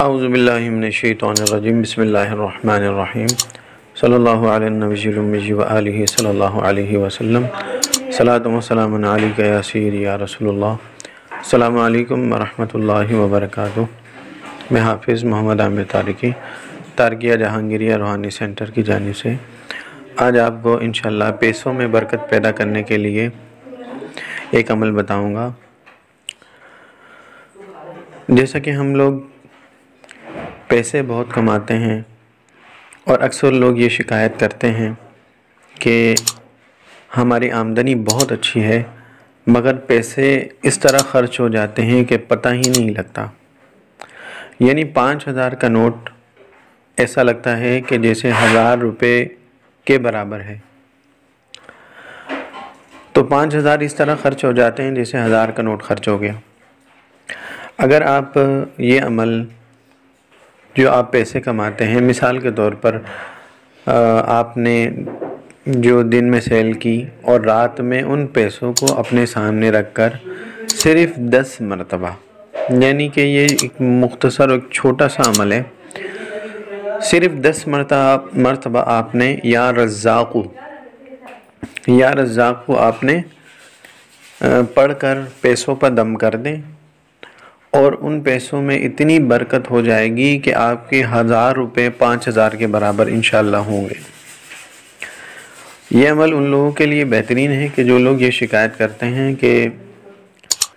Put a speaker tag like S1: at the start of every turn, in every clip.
S1: اعوذ باللہ من الشیطان الرجیم بسم اللہ الرحمن الرحیم صلی اللہ علی النبی الأمی و آلہ صلی اللہ علیہ وسلم صلاۃ و سلام علیک یا سیدی یا رسول اللہ۔ السلام علیکم ورحمۃ اللہ وبرکاتہ۔ میں حافظ محمد عامر طارقی تارکیہ جہانگیریہ روحانی سینٹر کی جانب سے آج آپ کو انشاءاللہ پیسوں میں برکت پیدا کرنے کے لیے ایک عمل بتاؤں گا۔ جیسا کہ ہم لوگ پیسے بہت کماتے ہیں اور اکثر لوگ یہ شکایت کرتے ہیں کہ ہماری آمدنی بہت اچھی ہے مگر پیسے اس طرح خرچ ہو جاتے ہیں کہ پتہ ہی نہیں لگتا۔ یعنی 5000 کا نوٹ ایسا لگتا ہے کہ جیسے 1000 روپے کے برابر ہے، تو 5000 اس طرح خرچ ہو جاتے ہیں جیسے 1000 کا نوٹ خرچ ہو گیا۔ اگر آپ یہ عمل جو آپ پیسے کماتے ہیں، مثال کے طور پر آپ نے جو دن میں سیل کی اور رات میں ان پیسوں کو اپنے سامنے رکھ کر صرف 10 مرتبہ، یعنی کہ یہ ایک مختصر ایک چھوٹا سا عمل ہے، صرف 10 مرتبہ آپ نے یا رزاق آپ نے پڑھ کر پیسوں پر دم کر دیں اور ان پیسوں میں اتنی برکت ہو جائے گی کہ آپ کے 1000 روپے 5000 کے برابر انشاءاللہ ہوں گے۔ یہ عمل ان لوگوں کے لیے بہترین ہے کہ جو لوگ یہ شکایت کرتے ہیں کہ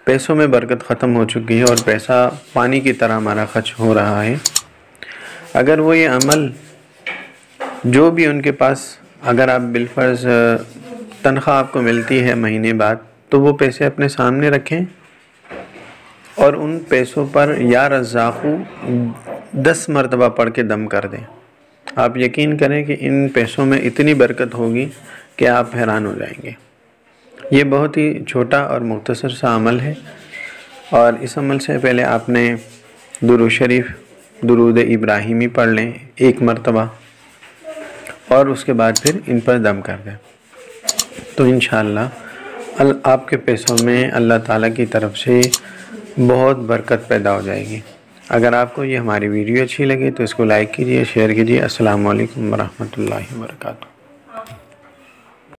S1: پیسوں میں برکت ختم ہو چکی ہے اور پیسہ پانی کی طرح ہمارا خرچ ہو رہا ہے۔ اگر وہ یہ عمل جو بھی ان کے پاس، اگر آپ بالفرض تنخواہ آپ کو ملتی ہے مہینے بعد، تو وہ پیسے اپنے سامنے رکھیں اور ان پیسوں پر یا رزاق 10 مرتبہ پڑھ کے دم کر دیں۔ آپ یقین کریں کہ ان پیسوں میں اتنی برکت ہوگی کہ آپ حیران ہو جائیں گے۔ یہ بہت ہی چھوٹا اور مختصر سا عمل ہے، اور اس عمل سے پہلے آپ نے درود شریف، درود ابراہیمی پڑھ لیں 1 مرتبہ، اور اس کے بعد پھر ان پر دم کر دیں، تو انشاءاللہ آپ کے پیسوں میں اللہ تعالیٰ کی طرف سے بہت برکت پیدا ہو جائے گی۔ اگر آپ کو یہ ہماری ویڈیو اچھی لگے تو اس کو لائک کیجیے، شیئر کیجیے۔ السلام علیکم ورحمۃ اللہ وبرکاتہ۔